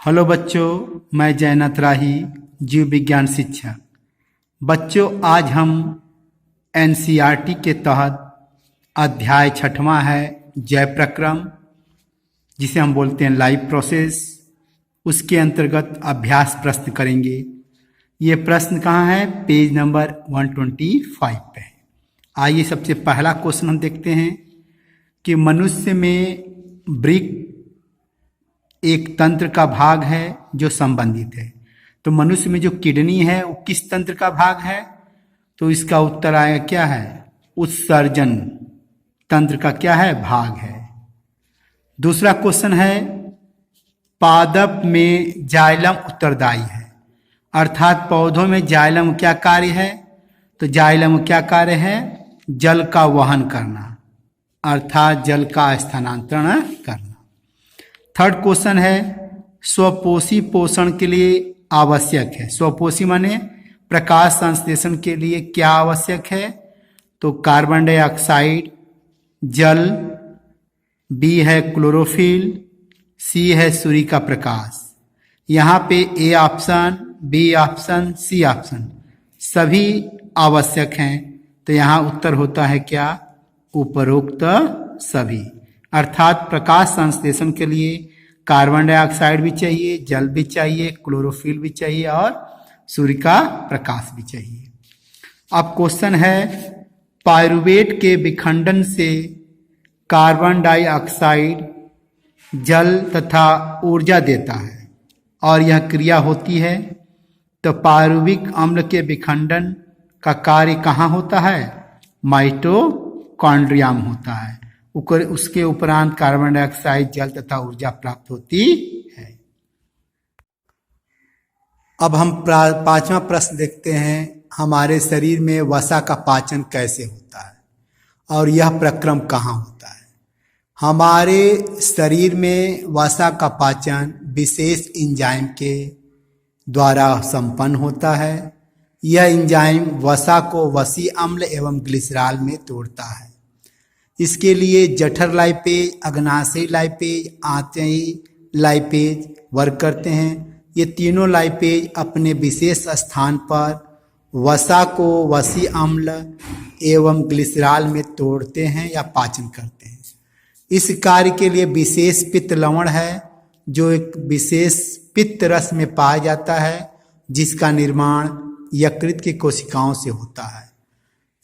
Hello बच्चों, मैं जयनाथ राही, जीव विज्ञान शिक्षक। बच्चों, आज हम एनसीईआरटी के तहत अध्याय 6वां है जैव प्रक्रम, जिसे हम बोलते हैं लाइफ प्रोसेस। उसके अंतर्गत अभ्यास प्रश्न करेंगे। ये प्रश्न कहाँ है? पेज नंबर 125 पे है। आइए सबसे पहला क्वेश्चन हम देखते हैं कि मनुष्य में वृक्क एक तंत्र का भाग है जो संबंधित है। तो मनुष्य में जो किडनी है वो किस तंत्र का भाग है? तो इसका उत्तर आएगा क्या है? उत्सर्जन तंत्र का क्या है? भाग है। दूसरा क्वेश्चन है, पादप में जाइलम उत्तरदायी है, अर्थात पौधों में जाइलम क्या कार्य है? तो जाइलम क्या कार्य है? जल का वहन करना, अर्थात जल का स्थानांतरण करना। थर्ड क्वेश्चन है, स्वपोषी पोषण के लिए आवश्यक है। स्वपोषी माने प्रकाश संश्लेषण के लिए क्या आवश्यक है? तो कार्बन डाइऑक्साइड, जल, बी है क्लोरोफिल, सी है सूर्य का प्रकाश। यहाँ पे A option, B option, C option सभी आवश्यक हैं। तो यहाँ उत्तर होता है क्या? उपरोक्त सभी। अर्थात प्रकाश संश्लेषण के लिए कार्बन डाइऑक्साइड भी चाहिए, जल भी चाहिए, क्लोरोफिल भी चाहिए और सूर्य का प्रकाश भी चाहिए। अब क्वेश्चन है, पाइरुवेट के विखंडन से कार्बन डाइऑक्साइड जल तथा ऊर्जा देता है और यह क्रिया होती है। तो पाइरुविक अम्ल के विखंडन का कार्य कहाँ होता है? माइटोकॉन्ड्रिया में होता है। उसके उपरांत कार्बन डाइऑक्साइड, जल तथा ऊर्जा प्राप्त होती है। अब हम 5वां प्रश्न देखते हैं, हमारे शरीर में वसा का पाचन कैसे होता है और यह प्रक्रम कहाँ होता है? हमारे शरीर में वसा का पाचन विशेष एंजाइम के द्वारा संपन्न होता है। यह एंजाइम वसा को वसी अम्ल एवं ग्लिसरॉल में तोड़ता है। इसके लिए जठर लाइपेज, अग्नाशयी लाइपेज, आंतयी लाइपेज वर्क करते हैं। ये तीनों लाइपेज अपने विशेष स्थान पर वसा को वसी अम्ल एवं ग्लिसरॉल में तोड़ते हैं या पाचन करते हैं। इस कार्य के लिए विशेष पित्त लवण है जो एक विशेष पित्त रस में पाया जाता है, जिसका निर्माण यकृत की कोशिकाओं से होता है।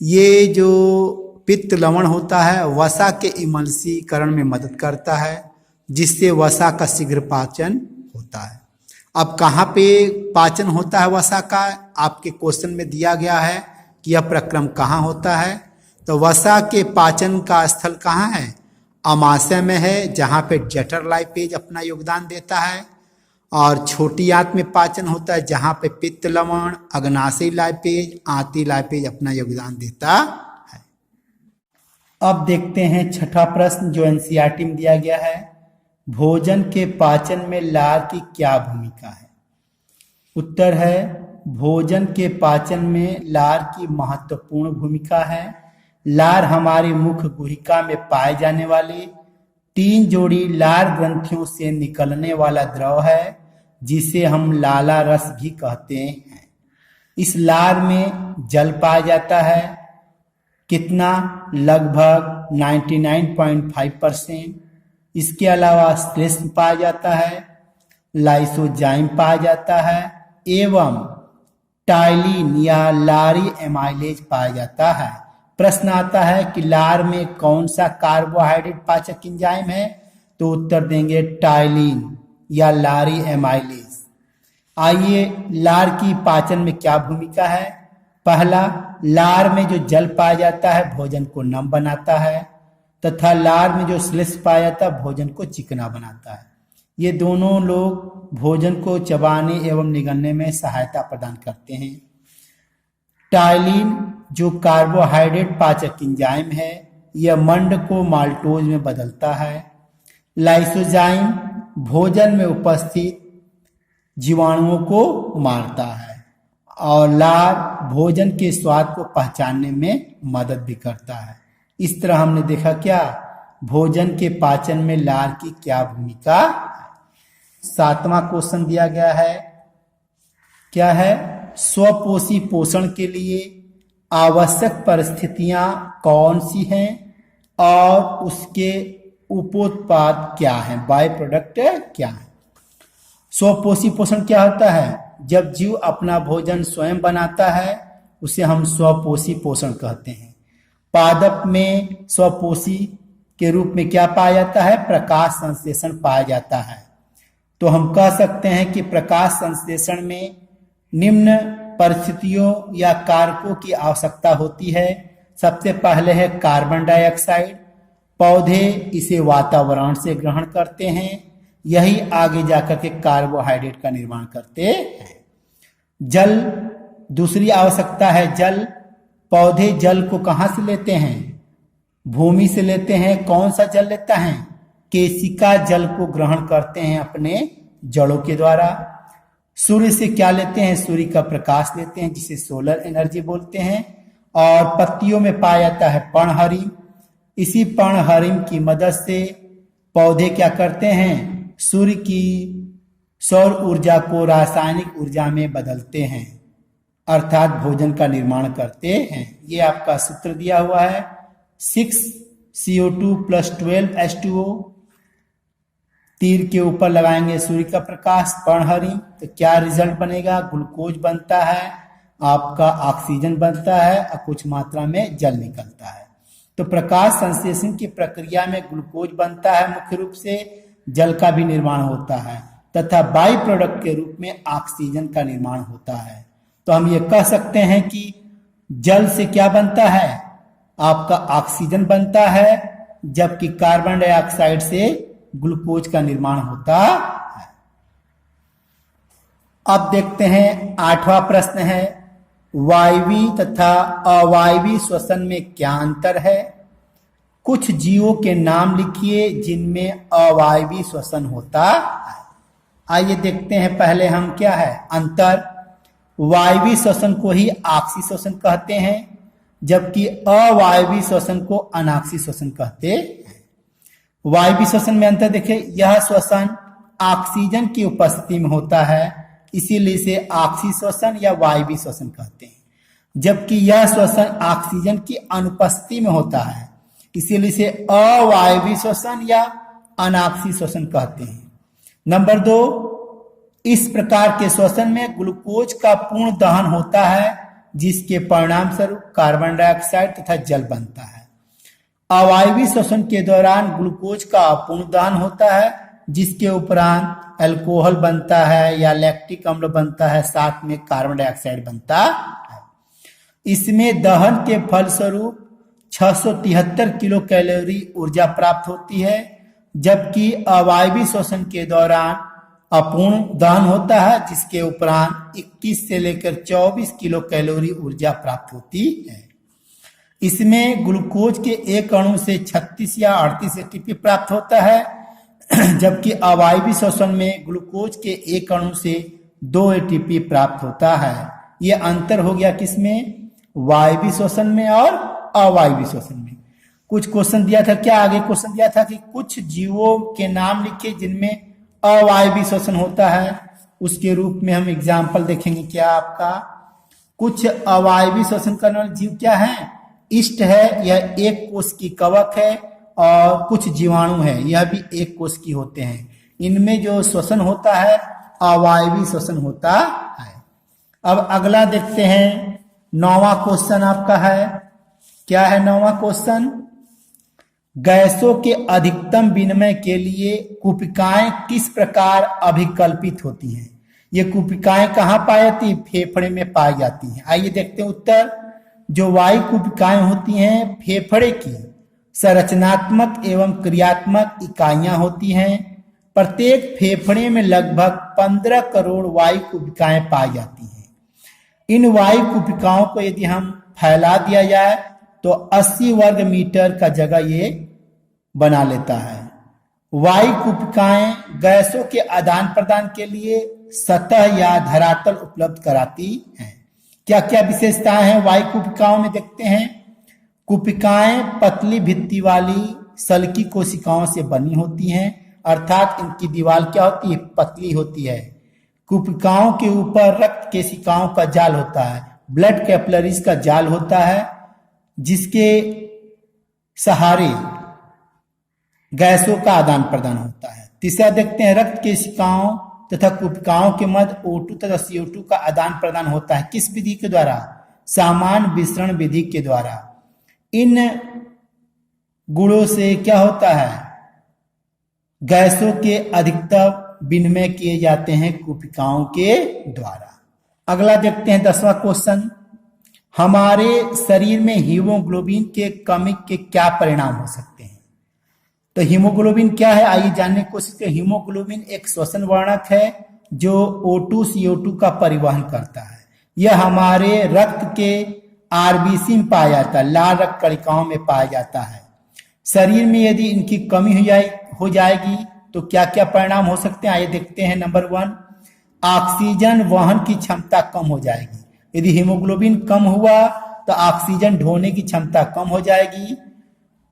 ये जो पित्त लवण होता है वसा के इमल्सीकरण में मदद करता है, जिससे वसा का शीघ्र पाचन होता है। अब कहाँ पे पाचन होता है वसा का? आपके क्वेश्चन में दिया गया है कि यह प्रक्रम कहाँ होता है। तो वसा के पाचन का स्थल कहाँ है? अमाशय में है, जहाँ पे जठर लाइपेज अपना योगदान देता है, और छोटी आंत में पाचन होता है, जहाँ पे पित्त लवण, अग्नाशयी लाइपेज, आंती लाइपेज अपना योगदान देता है। अब देखते हैं 6वां प्रश्न जो एनसीईआरटी में दिया गया है, भोजन के पाचन में लार की क्या भूमिका है? उत्तर है, भोजन के पाचन में लार की महत्वपूर्ण भूमिका है। लार हमारी मुख गुहिका में पाए जाने वाली 3 जोड़ी लार ग्रंथियों से निकलने वाला द्रव है, जिसे हम लाला रस भी कहते हैं। इस लार में जल पाया जाता है। कितना? लगभग 99.5%। इसके अलावा श्लेष्म पाया जाता है, लाइसोजाइम पाया जाता है एवं टाइलिन या लारी एमाइलेज पाया जाता है। प्रश्न आता है कि लार में कौन सा कार्बोहाइड्रेट पाचक एंजाइम है? तो उत्तर देंगे टाइलिन या लारी एमाइलेज। आइए, लार की पाचन में क्या भूमिका है? पहला, लार में जो जल पाया जाता है भोजन को नम बनाता है, तथा लार में जो श्लेष्म पाया जाता है भोजन को चिकना बनाता है। ये दोनों लोग भोजन को चबाने एवं निगलने में सहायता प्रदान करते हैं। टाइलिन जो कार्बोहाइड्रेट पाचक एंजाइम है, यह मंड को माल्टोज में बदलता है। लाइसोजाइम भोजन में उपस्थित जीवाणुओं को मारता है, और लार भोजन के स्वाद को पहचानने में मदद भी करता है। इस तरह हमने देखा क्या, भोजन के पाचन में लार की क्या भूमिका है। 7वां क्वेश्चन दिया गया है, क्या है? स्वपोषी पोषण के लिए आवश्यक परिस्थितियां कौन सी हैं और उसके उपोत्पाद क्या हैं, बाय प्रोडक्ट क्या है? स्वपोषी पोषण क्या होता है? जब जीव अपना भोजन स्वयं बनाता है उसे हम स्वपोषी पोषण कहते हैं। पादप में स्वपोषी के रूप में क्या पाया जाता है? प्रकाश संश्लेषण पाया जाता है। तो हम कह सकते हैं कि प्रकाश संश्लेषण में निम्न परिस्थितियों या कारकों की आवश्यकता होती है। सबसे पहले है कार्बन डाइऑक्साइड। पौधे इसे वातावरण से ग्रहण करते हैं, यही आगे जाकर के कार्बोहाइड्रेट का निर्माण करते हैं। जल, दूसरी आवश्यकता है जल। पौधे जल को कहां से लेते हैं? भूमि से लेते हैं। कौन सा जल लेता है? केशिका जल को ग्रहण करते हैं अपने जड़ों के द्वारा। सूर्य से क्या लेते हैं? सूर्य का प्रकाश लेते हैं, जिसे सोलर एनर्जी बोलते हैं। और पत्तियों में पाया जाता है पर्णहरिम। इसी पर्णहरिम की मदद से पौधे क्या करते हैं? सूर्य की सौर ऊर्जा को रासायनिक ऊर्जा में बदलते हैं, अर्थात भोजन का निर्माण करते हैं। ये आपका सूत्र दिया हुआ है 6CO2 + 12H2O। तीर के ऊपर लगाएंगे सूर्य का प्रकाश, पर्णहरिम, तो क्या रिजल्ट बनेगा? ग्लूकोज बनता है, आपका ऑक्सीजन बनता है और कुछ मात्रा में जल निकलता है। तो प्रकाश संश्लेषण की प्रक्रिया में ग्लूकोज बनता है, मुख्य रूप से जल का भी निर्माण होता है, तथा बाई प्रोडक्ट के रूप में ऑक्सीजन का निर्माण होता है। तो हम ये कह सकते हैं कि जल से क्या बनता है? आपका ऑक्सीजन बनता है, जबकि कार्बन डाइऑक्साइड से ग्लूकोज का निर्माण होता है। अब देखते हैं 8वां प्रश्न है, वायवीय तथा अवायवीय श्वसन में क्या अंतर है? कुछ जीवों के नाम लिखिए जिनमें अवायवीय श्वसन होता है। आइए देखते हैं पहले हम क्या है अंतर। वायवीय श्वसन को ही ऑक्सी श्वसन कहते हैं, जबकि अवायवीय श्वसन को अनाक्सी श्वसन कहते हैं। वायवीय श्वसन में अंतर देखिए, यह श्वसन ऑक्सीजन की उपस्थिति में होता है, इसीलिए इसे ऑक्सी श्वसन या वायवीय श्वसन कहते हैं। जबकि यह श्वसन ऑक्सीजन की अनुपस्थिति में होता है, इसीलिए इसे अवायवीय श्वसन या अनाक्सी श्वसन कहते हैं। नंबर 2, इस प्रकार के श्वसन में ग्लूकोज का पूर्ण दहन होता है, जिसके परिणाम स्वरूप कार्बन डाइऑक्साइड तथा जल बनता है। अवायवीय श्वसन के दौरान ग्लूकोज का अपूर्ण दहन होता है, जिसके उपरांत अल्कोहल बनता है या लैक्टिक अम्ल बनता है, साथ में कार्बन डाइऑक्साइड बनता है। इसमें दहन के फलस्वरूप 673 किलो कैलोरी ऊर्जा प्राप्त होती है, जबकि अवायवीय श्वसन के दौरान अपूर्ण दहन होता है, जिसके उपरांत 21 से लेकर 24 किलो कैलोरी ऊर्जा प्राप्त होती है। इसमें ग्लूकोज के एक अणु से 36 या 38 एटीपी प्राप्त होता है, जबकि अवायवीय श्वसन में ग्लूकोज के एक अणु से 2 एटीपी प्राप्त होता है। यह अंतर हो गया किसमें? वायवीय श्वसन में और अवायवीय श्वसन में। कुछ क्वेश्चन दिया था, क्या आगे क्वेश्चन दिया था कि कुछ जीवों के नाम लिखिए जिनमें अवायवीय श्वसन होता है। उसके रूप में हम एग्जाम्पल देखेंगे। क्या आपका कुछ अवायवीय श्वसन करने वाले जीव क्या है? इष्ट है, यह एक कोश की कवक है, और कुछ जीवाणु है, यह भी एक कोश की होते हैं। इनमें जो श्वसन होता है अवायवीय श्वसन होता है। अब अगला देखते हैं, 9वां क्वेश्चन आपका है। क्या है 9वां क्वेश्चन? गैसों के अधिकतम विनिमय के लिए कुपिकाएं किस प्रकार अभिकल्पित होती हैं? ये कुपिकाएं कहाँ पाई जाती? फेफड़े में पाई जाती हैं। आइए देखते हैं उत्तर। जो वायु कुपिकाएं होती हैं, फेफड़े की संरचनात्मक एवं क्रियात्मक इकाइयां होती हैं। प्रत्येक फेफड़े में लगभग 15 करोड़ वायु कुपिकाएं पाई जाती हैं। इन वायु कुपिकाओं को यदि हम फैला दिया जाए तो 80 वर्ग मीटर का जगह ये बना लेता है। वायु कुपिकाएं गैसों के आदान प्रदान के लिए सतह या धरातल उपलब्ध कराती हैं। क्या क्या विशेषताएं हैं वायु कुपिकाओं में? देखते हैं। कुपिकाएं पतली भित्ति वाली सल्की कोशिकाओं से बनी होती हैं अर्थात इनकी दीवार क्या होती है, पतली होती है। कुपिकाओं के ऊपर रक्त केशिकाओं का जाल होता है, ब्लड कैपिलरीज का जाल होता है, जिसके सहारे गैसों का आदान प्रदान होता है। तीसरा देखते हैं, रक्त केशिकाओं तथा कुपिकाओं के मध्य O2 तथा CO2 का आदान प्रदान होता है। किस विधि के द्वारा? सामान्य विसरण विधि के द्वारा। इन गुणों से क्या होता है, गैसों के अधिकतम विनिमय किए जाते हैं कुपिकाओं के द्वारा। अगला देखते हैं 10वां क्वेश्चन, हमारे शरीर में हीमोग्लोबिन के कमी के क्या परिणाम हो सकते हैं? तो हीमोग्लोबिन क्या है, आइए जानने की कोशिश करें। हीमोग्लोबिन एक श्वसन वर्णक है जो O2 CO2 का परिवहन करता है। यह हमारे रक्त के आरबीसी में पाया जाता है, लाल रक्त कणिकाओं में पाया जाता है। शरीर में यदि इनकी कमी हो जाएगी तो क्या क्या परिणाम हो सकते हैं, आइए देखते हैं। नंबर 1, ऑक्सीजन वहन की क्षमता कम हो जाएगी। यदि हीमोग्लोबिन कम हुआ तो ऑक्सीजन ढोने की क्षमता कम हो जाएगी।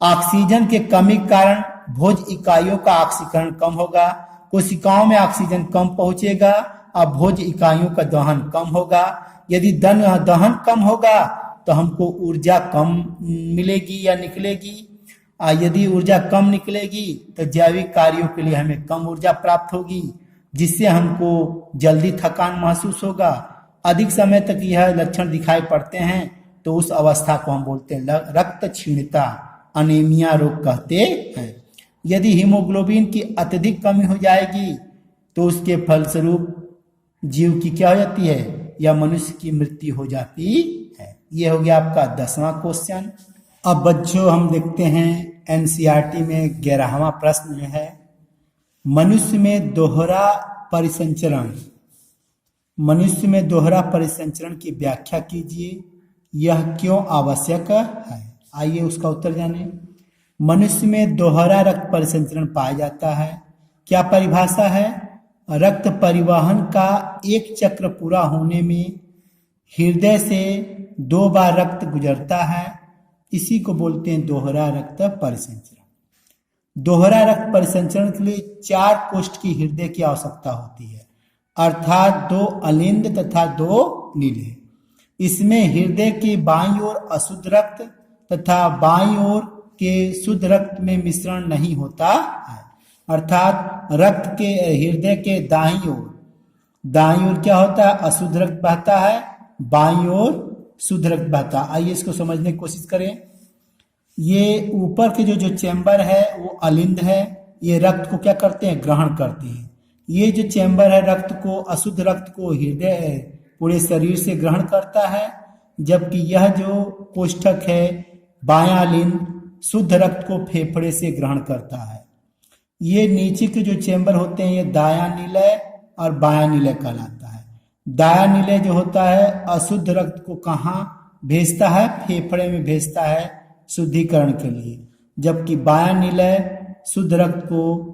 ऑक्सीजन के कमी के कारण भोज इकाइयों का ऑक्सीकरण कम होगा, कोशिकाओं में ऑक्सीजन कम पहुंचेगा और भोज इकाइयों का दहन कम होगा। यदि दहन कम होगा तो हमको ऊर्जा कम मिलेगी या निकलेगी। यदि ऊर्जा कम निकलेगी तो जैविक कार्यों के लिए हमें कम ऊर्जा प्राप्त होगी, जिससे हमको जल्दी थकान महसूस होगा। अधिक समय तक यह लक्षण दिखाई पड़ते हैं तो उस अवस्था को हम बोलते हैं रक्त क्षीणता, अनीमिया रोग कहते हैं। यदि हीमोग्लोबिन की अत्यधिक कमी हो जाएगी तो उसके फलस्वरूप जीव की क्या हो जाती है, या मनुष्य की मृत्यु हो जाती है। यह हो गया आपका 10वां क्वेश्चन। अब बच्चों हम देखते हैं एनसीईआरटी में 11वां प्रश्न में है, मनुष्य में दोहरा परिसंचरण की व्याख्या कीजिए, यह क्यों आवश्यक है? आइए उसका उत्तर जानें। मनुष्य में दोहरा रक्त परिसंचरण पाया जाता है। क्या परिभाषा है? रक्त परिवहन का एक चक्र पूरा होने में हृदय से 2 बार रक्त गुजरता है, इसी को बोलते हैं दोहरा रक्त परिसंचरण। दोहरा रक्त परिसंचरण के लिए 4 कोष्ठ की हृदय की आवश्यकता होती है, अर्थात 2 अलिंद तथा 2 नीले। इसमें हृदय के बाईं ओर अशुद्ध रक्त तथा बाईं ओर के शुद्ध रक्त में मिश्रण नहीं होता है, अर्थात रक्त के हृदय के दाईं ओर क्या होता है, अशुद्ध रक्त बहता है, बाईं ओर शुद्ध रक्त बहता है। आइए इसको समझने की कोशिश करें। ये ऊपर के जो चैम्बर है वो अलिंद है, ये रक्त को क्या करते हैं, ग्रहण करते हैं। ये जो चैम्बर है रक्त को, अशुद्ध रक्त को हृदय पूरे शरीर से ग्रहण करता है, जबकि यह जो कोष्ठक है बायां अलिंद शुद्ध रक्त को फेफड़े से ग्रहण करता है। ये नीचे के जो चैम्बर होते हैं ये दायां निलय और बायां निलय कहलाता है। दायां निलय जो होता है अशुद्ध रक्त को कहाँ भेजता है, फेफड़े में भेजता है शुद्धिकरण के लिए, जबकि बायां निलय शुद्ध रक्त को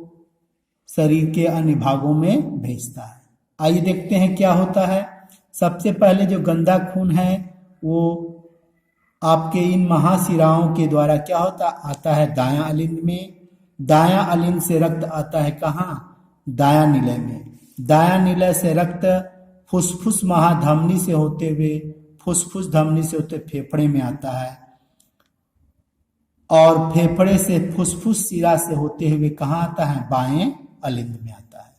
शरीर के अन्य भागों में भेजता है। आइए देखते हैं क्या होता है। सबसे पहले जो गंदा खून है वो आपके इन महाशिराओं के द्वारा क्या होता आता है, दायां अलिंद में। दायां अलिंद से रक्त आता है कहाँ, दायां निलय में। दायां निलय से रक्त फुसफुस महाधमनी से होते हुए फेफड़े में आता है, और फेफड़े से फुसफुस शिरा से होते हुए कहाँ आता है, बाएं अलिंद में आता है।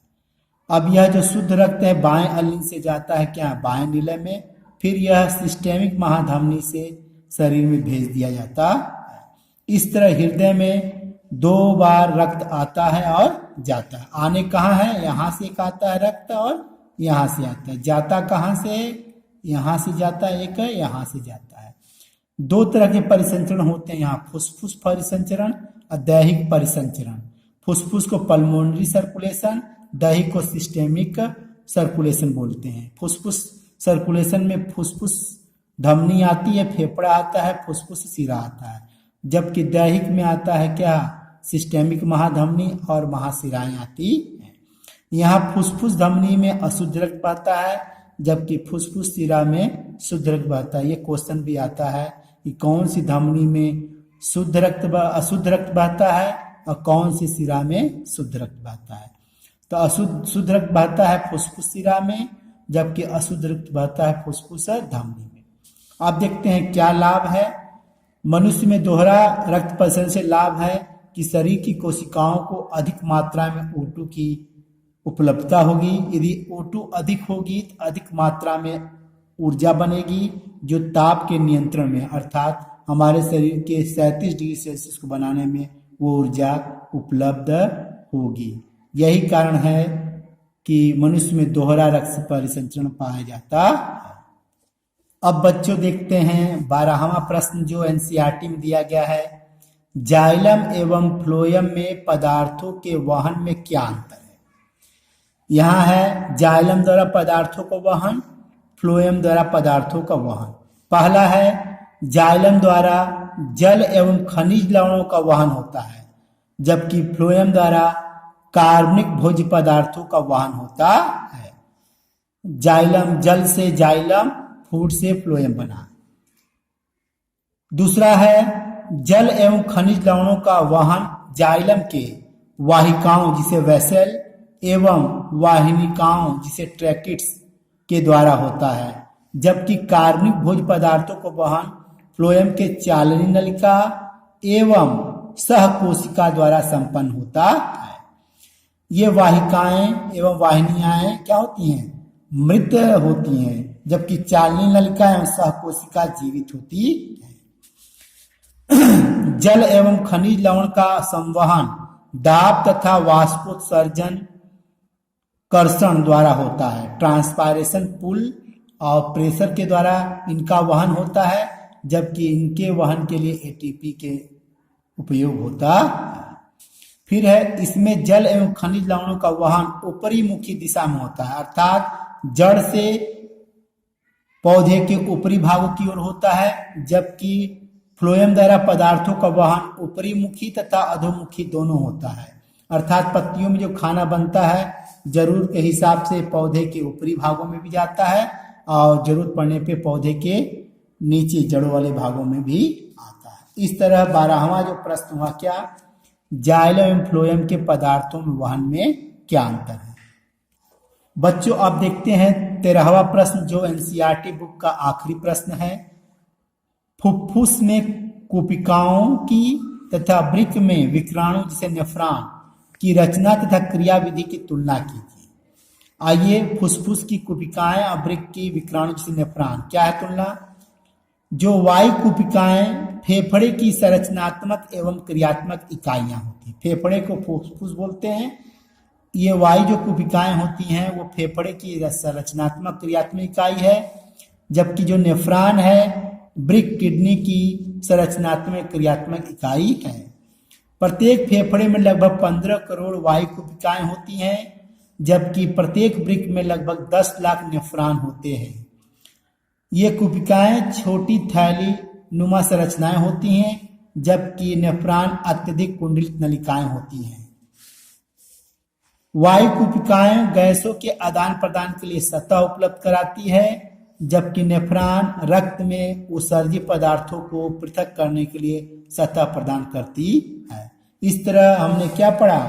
अब यह जो शुद्ध रक्त है बाएं अलिंद से जाता है क्या, बाएं निलय में, फिर यह सिस्टेमिक महाधमनी से शरीर में भेज दिया जाता है। इस तरह हृदय में 2 बार रक्त आता है और जाता है। आने कहाँ है, यहाँ से एक आता है रक्त और यहाँ से आता है। जाता कहाँ से, यहाँ से जाता है एक, यहाँ से जाता है। 2 तरह के परिसंचरण होते हैं यहाँ, फुसफुस परिसंचरण और दैहिक परिसंचरण। फुसफुस को पल्मोनरी सर्कुलेशन, दैहिक को सिस्टेमिक सर्कुलेशन बोलते हैं। फुसफुस सर्कुलेशन में फुसफुस धमनी आती है, फेफड़ा आता है, फुसफुस शिरा आता है, जबकि दैहिक में आता है क्या, सिस्टेमिक महाधमनी और महाशिराएं आती हैं। यहाँ फुसफुस धमनी में अशुद्ध रक्त बहता है, जबकि फुसफुस शिरा में शुद्ध रक्त बहता है। ये क्वेश्चन भी आता है कि कौन सी धमनी में अशुद्ध रक्त बहता है और कौन सी शिरा में शुद्ध रक्त बहता है। तो शुद्ध रक्त बहता है फुफ्फुस शिरा में, जबकि अशुद्ध रक्त बहता है फुफ्फुस धमनी में। आप देखते हैं क्या लाभ है। मनुष्य में दोहरा रक्त परिसरण से लाभ है कि शरीर की कोशिकाओं को अधिक मात्रा में O2 की उपलब्धता होगी। यदि O2 अधिक होगी तो अधिक मात्रा में ऊर्जा बनेगी, जो ताप के नियंत्रण में अर्थात हमारे शरीर के 37 डिग्री सेल्सियस को बनाने में वो ऊर्जा उपलब्ध होगी। यही कारण है कि मनुष्य में दोहरा रक्त परिसंचरण पाया जाता है। अब बच्चों देखते हैं 12वां प्रश्न जो एनसीईआरटी में दिया गया है। जाइलम एवं फ्लोएम में पदार्थों के वहन में क्या अंतर है। यहाँ है जाइलम द्वारा पदार्थों का वहन, फ्लोएम द्वारा पदार्थों का वहन। पहला है जाइलम द्वारा जल एवं खनिज लवणों का वहन होता है, जबकि फ्लोएम द्वारा कार्बनिक भोज्य पदार्थों का वहन होता है। जाइलम जल से जाइलम, फूड से फ्लोएम बना। दूसरा है जल एवं खनिज लवणों का वहन जाइलम के वाहिकाओं जिसे वेसल एवं वाहिनिकाओं जिसे ट्रैकिट्स के द्वारा होता है, जबकि कार्बनिक भोज्य पदार्थों को वहन फ्लोएम के चालनी नलिका एवं सहकोशिका द्वारा संपन्न होता है। ये वाहिकाएं एवं वाहिनियां क्या होती हैं, मृत होती हैं, जबकि चालनी नलिका एवं सहकोशिका जीवित होती है। जल एवं खनिज लवण का संवहन दाब तथा वाष्पोत्सर्जन कर्षण द्वारा होता है। ट्रांसपायरेशन पुल और प्रेशर के द्वारा इनका वहन होता है, जबकि इनके वहन के लिए एटीपी के उपयोग होता है। फिर है इसमें जल एवं खनिज लवणों का वहन ऊपरी मुखी दिशा में होता है, अर्थात जड़ से पौधे के ऊपरी भागों की ओर होता है, जबकि फ्लोएम द्वारा पदार्थों का वहन ऊपरी मुखी तथा अधोमुखी दोनों होता है। अर्थात पत्तियों में जो खाना बनता है जरूरत के हिसाब से पौधे के ऊपरी भागों में भी जाता है और जरूरत पड़ने पे पौधे के नीचे जड़ों वाले भागों में भी आता है। इस तरह 12वां जो प्रश्न हुआ क्या, जाइलम एवं फ्लोएम के पदार्थों में वहन में क्या अंतर है। बच्चों आप देखते हैं 13वां प्रश्न जो एनसीईआरटी बुक का आखिरी प्रश्न है। फुफ्फुस में कोशिकाओं की तथा वृक्क में विक्राणु जिसे नेफ्रॉन की रचना तथा क्रियाविधि की तुलना कीजिए। आइए फुफ्फुस की कोशिकाएं और वृक्क की विक्राणु जिसे नेफ्रॉन, क्या है तुलना। जो वायु कोशिकाएं फेफड़े की संरचनात्मक एवं क्रियात्मक इकाइयां होती हैं। फेफड़े को फुफ्फुस बोलते हैं। ये वायु जो कोशिकाएं होती हैं वो फेफड़े की संरचनात्मक क्रियात्मक इकाई है, जबकि जो नेफ्रॉन है वृक्क किडनी की संरचनात्मक क्रियात्मक इकाई है। प्रत्येक फेफड़े में लगभग 15 करोड़ वायु कोशिकाएं होती हैं, जबकि प्रत्येक वृक्क में लगभग 10 लाख नेफ्रॉन होते हैं। ये कोशिकाएं छोटी थैली नुमा संरचनाएं होती हैं, जबकि नेफ्रॉन अत्यधिक कुंडलित नलिकाएं होती हैं। वायु कोशिकाएं गैसों के आदान प्रदान के लिए सतह उपलब्ध कराती है, जबकि नेफ्रॉन रक्त में उत्सर्जित पदार्थों को पृथक करने के लिए सतह प्रदान करती है। इस तरह हमने क्या पढ़ा,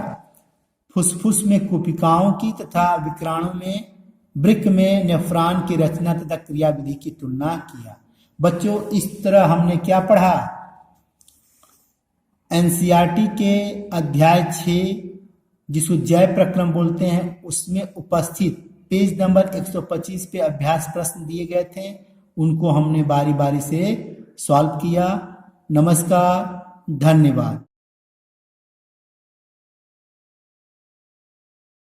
फुफ्फुस में कोशिकाओं की तथा विक्राणु में वृक्क में नेफ्रॉन की रचना तथा क्रियाविधि की तुलना किया। बच्चों इस तरह हमने क्या पढ़ा, एनसीईआरटी के अध्याय 6 जिसको जय प्रक्रम बोलते हैं उसमें उपस्थित पेज नंबर 125 पे अभ्यास प्रश्न दिए गए थे, उनको हमने बारी बारी से सॉल्व किया। नमस्कार, धन्यवाद।